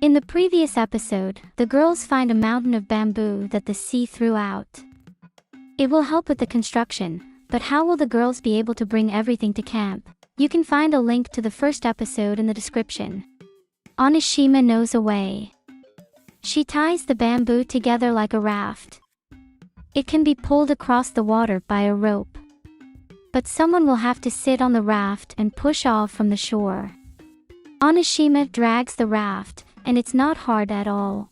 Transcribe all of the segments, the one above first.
In the previous episode, the girls find a mountain of bamboo that the sea threw out. It will help with the construction, but how will the girls be able to bring everything to camp? You can find a link to the first episode in the description. Onishima knows a way. She ties the bamboo together like a raft. It can be pulled across the water by a rope. But someone will have to sit on the raft and push off from the shore. Onishima drags the raft, and it's not hard at all.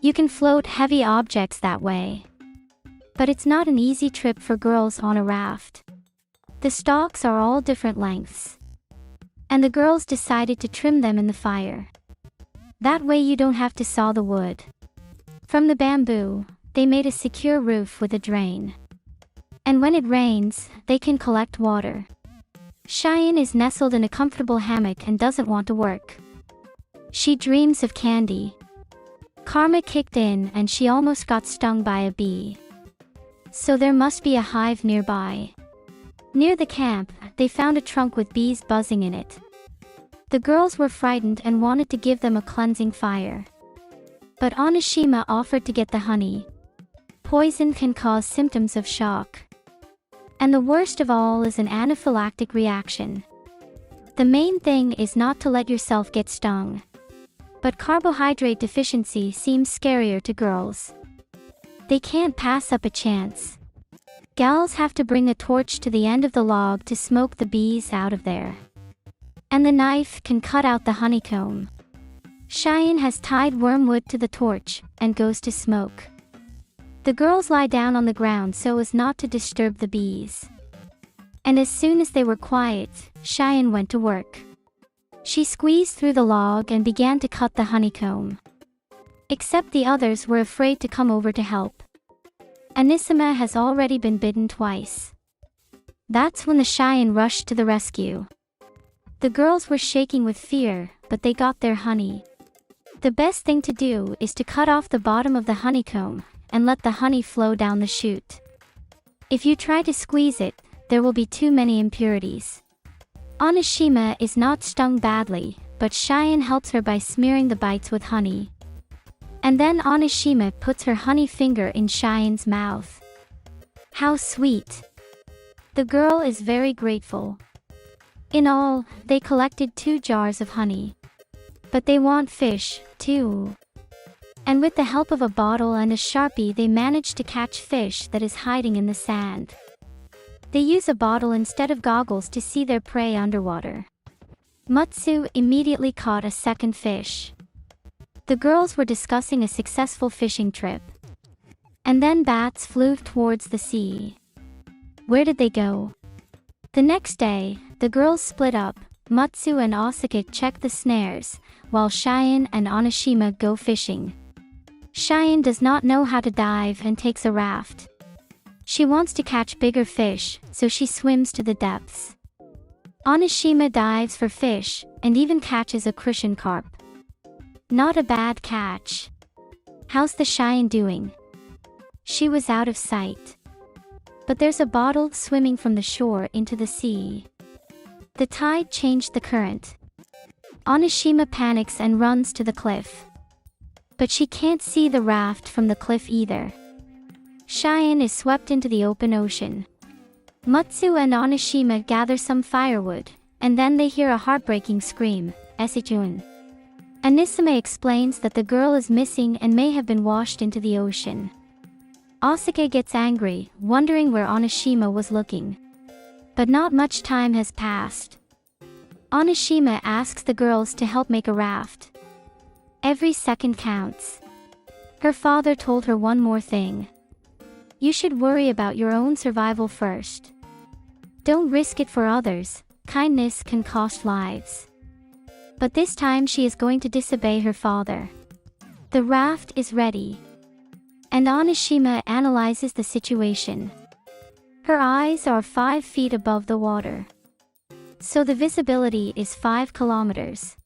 You can float heavy objects that way. But it's not an easy trip for girls on a raft. The stalks are all different lengths. And the girls decided to trim them in the fire. That way you don't have to saw the wood. From the bamboo, they made a secure roof with a drain. And when it rains, they can collect water. Cheyenne is nestled in a comfortable hammock and doesn't want to work. She dreams of candy. Karma kicked in and she almost got stung by a bee. So there must be a hive nearby. Near the camp, they found a trunk with bees buzzing in it. The girls were frightened and wanted to give them a cleansing fire. But Onishima offered to get the honey. Poison can cause symptoms of shock. And the worst of all is an anaphylactic reaction. The main thing is not to let yourself get stung. But carbohydrate deficiency seems scarier to girls. They can't pass up a chance. Gals have to bring a torch to the end of the log to smoke the bees out of there. And the knife can cut out the honeycomb. Cheyenne has tied wormwood to the torch and goes to smoke. The girls lie down on the ground so as not to disturb the bees. And as soon as they were quiet, Cheyenne went to work. She squeezed through the log and began to cut the honeycomb. Except the others were afraid to come over to help. Anisima has already been bitten twice. That's when the Cheyenne rushed to the rescue. The girls were shaking with fear, but they got their honey. The best thing to do is to cut off the bottom of the honeycomb and let the honey flow down the chute. If you try to squeeze it, there will be too many impurities. Onishima is not stung badly, but Cheyenne helps her by smearing the bites with honey. And then Onishima puts her honey finger in Cheyenne's mouth. How sweet! The girl is very grateful. In all, they collected 2 jars of honey. But they want fish, too. And with the help of a bottle and a Sharpie they managed to catch fish that is hiding in the sand. They use a bottle instead of goggles to see their prey underwater. Mutsu immediately caught a second fish. The girls were discussing a successful fishing trip. And then bats flew towards the sea. Where did they go? The next day, the girls split up. Mutsu and Osaka check the snares, while Cheyenne and Onishima go fishing. Cheyenne does not know how to dive and takes a raft. She wants to catch bigger fish, so she swims to the depths. Onishima dives for fish, and even catches a crucian carp. Not a bad catch. How's the Cheyenne doing? She was out of sight. But there's a bottle swimming from the shore into the sea. The tide changed the current. Onishima panics and runs to the cliff. But she can't see the raft from the cliff either. Cheyenne is swept into the open ocean. Mutsu and Onishima gather some firewood, and then they hear a heartbreaking scream, Esichun. Anisima explains that the girl is missing and may have been washed into the ocean. Osaka gets angry, wondering where Onishima was looking. But not much time has passed. Onishima asks the girls to help make a raft. Every second counts. Her father told her one more thing. You should worry about your own survival first. Don't risk it for others, kindness can cost lives. But this time she is going to disobey her father. The raft is ready. And Onishima analyzes the situation. Her eyes are 5 feet above the water. So the visibility is 5 kilometers.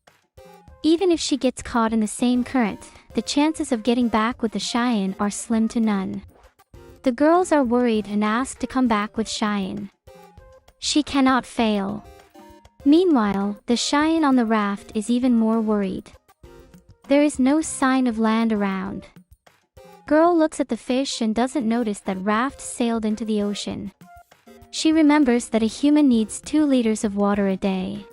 Even if she gets caught in the same current, the chances of getting back with the Cheyenne are slim to none. The girls are worried and ask to come back with Cheyenne. She cannot fail. Meanwhile, the Cheyenne on the raft is even more worried. There is no sign of land around. Girl looks at the fish and doesn't notice that raft sailed into the ocean. She remembers that a human needs 2 liters of water a day.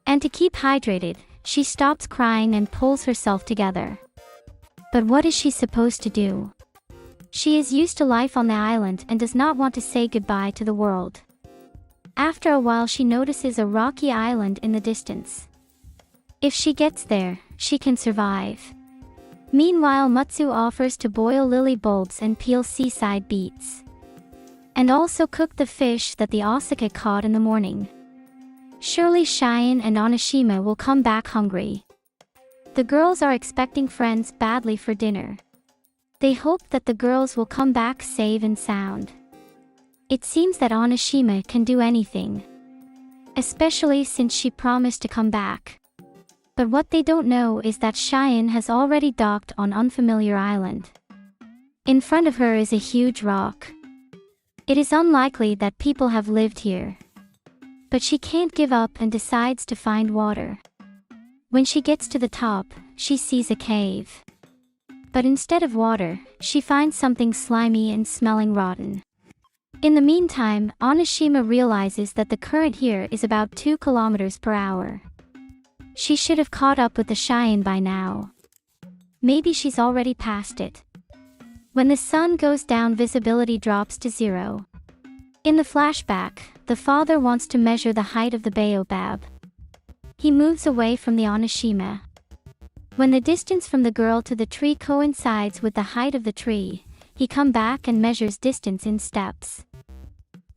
And to keep hydrated, she stops crying and pulls herself together. But what is she supposed to do? She is used to life on the island and does not want to say goodbye to the world. After a while she notices a rocky island in the distance. If she gets there, she can survive. Meanwhile, Mutsu offers to boil lily bulbs and peel seaside beets. And also cook the fish that the Osaka caught in the morning. Surely Cheyenne and Onishima will come back hungry. The girls are expecting friends badly for dinner. They hope that the girls will come back safe and sound. It seems that Onishima can do anything. Especially since she promised to come back. But what they don't know is that Cheyenne has already docked on unfamiliar island. In front of her is a huge rock. It is unlikely that people have lived here. But she can't give up and decides to find water. When she gets to the top, she sees a cave. But instead of water, she finds something slimy and smelling rotten. In the meantime, Onishima realizes that the current here is about 2 kilometers per hour. She should have caught up with the Cheyenne by now. Maybe she's already past it. When the sun goes down, visibility drops to 0. In the flashback, the father wants to measure the height of the baobab. He moves away from the Onishima. When the distance from the girl to the tree coincides with the height of the tree, he comes back and measures distance in steps.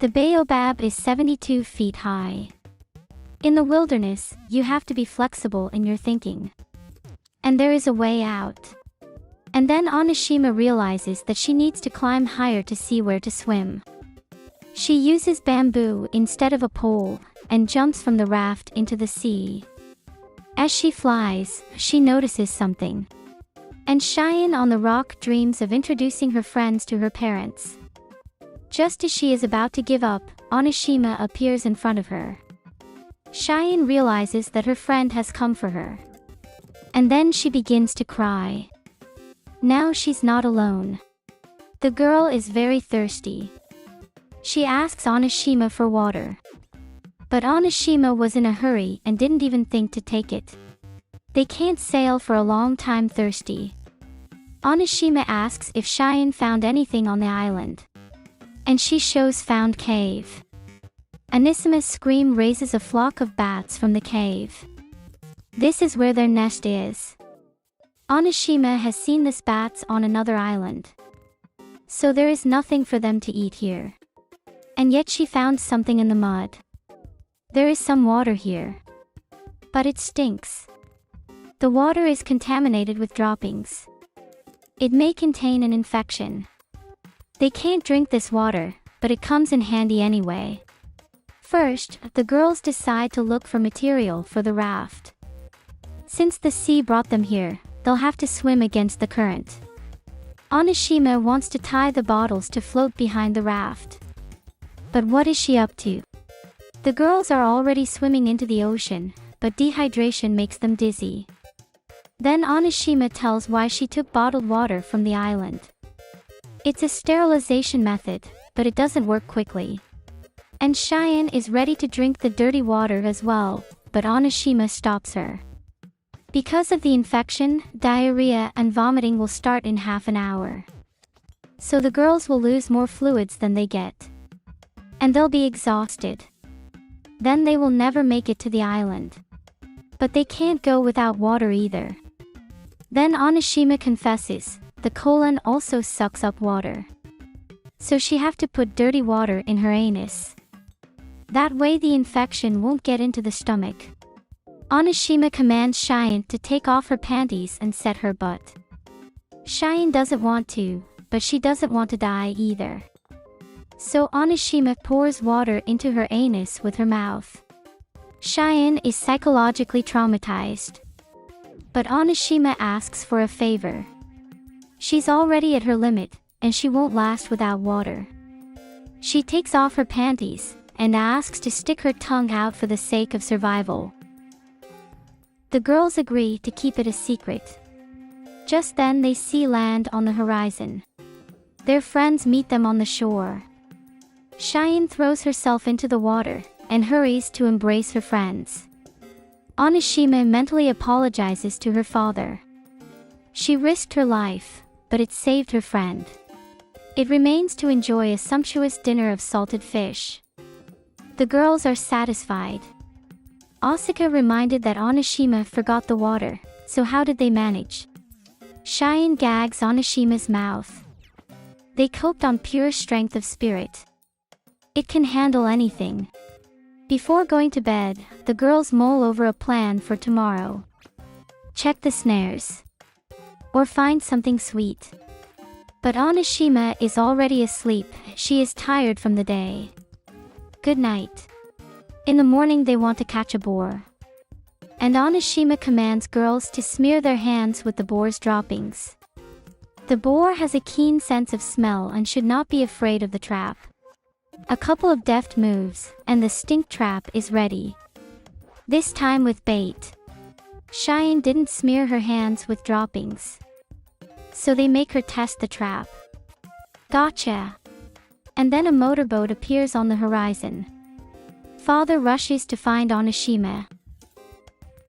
The baobab is 72 feet high. In the wilderness, you have to be flexible in your thinking. And there is a way out. And then Onishima realizes that she needs to climb higher to see where to swim. She uses bamboo instead of a pole, and jumps from the raft into the sea. As she flies, she notices something. And Cheyenne on the rock dreams of introducing her friends to her parents. Just as she is about to give up, Onishima appears in front of her. Cheyenne realizes that her friend has come for her. And then she begins to cry. Now she's not alone. The girl is very thirsty. She asks Onishima for water. But Onishima was in a hurry and didn't even think to take it. They can't sail for a long time thirsty. Onishima asks if Cheyenne found anything on the island. And she shows found cave. Onisima's scream raises a flock of bats from the cave. This is where their nest is. Onishima has seen these bats on another island. So there is nothing for them to eat here. And yet she found something in the mud. There is some water here. But it stinks. The water is contaminated with droppings. It may contain an infection. They can't drink this water, but it comes in handy anyway. First, the girls decide to look for material for the raft. Since the sea brought them here, they'll have to swim against the current. Onishima wants to tie the bottles to float behind the raft. But what is she up to? The girls are already swimming into the ocean, but dehydration makes them dizzy. Then Onishima tells why she took bottled water from the island. It's a sterilization method, but it doesn't work quickly. And Cheyenne is ready to drink the dirty water as well, but Onishima stops her. Because of the infection, diarrhea and vomiting will start in half an hour. So the girls will lose more fluids than they get. And they'll be exhausted. Then they will never make it to the island. But they can't go without water either. Then Onishima confesses, the colon also sucks up water. So she have to put dirty water in her anus. That way the infection won't get into the stomach. Onishima commands Cheyenne to take off her panties and set her butt. Cheyenne doesn't want to, but she doesn't want to die either. So Onishima pours water into her anus with her mouth. Cheyenne is psychologically traumatized. But Onishima asks for a favor. She's already at her limit, and she won't last without water. She takes off her panties, and asks to stick her tongue out for the sake of survival. The girls agree to keep it a secret. Just then they see land on the horizon. Their friends meet them on the shore. Cheyenne throws herself into the water and hurries to embrace her friends. Onishima mentally apologizes to her father. She risked her life, but it saved her friend. It remains to enjoy a sumptuous dinner of salted fish. The girls are satisfied. Asuka reminded that Onishima forgot the water, so how did they manage? Cheyenne gags Onishima's mouth. They coped on pure strength of spirit. It can handle anything. Before going to bed, the girls mull over a plan for tomorrow. Check the snares. Or find something sweet. But Onishima is already asleep, she is tired from the day. Good night. In the morning they want to catch a boar. And Onishima commands girls to smear their hands with the boar's droppings. The boar has a keen sense of smell and should not be afraid of the trap. A couple of deft moves, and the stink trap is ready. This time with bait. Cheyenne didn't smear her hands with droppings. So they make her test the trap. Gotcha! And then a motorboat appears on the horizon. Father rushes to find Onishima.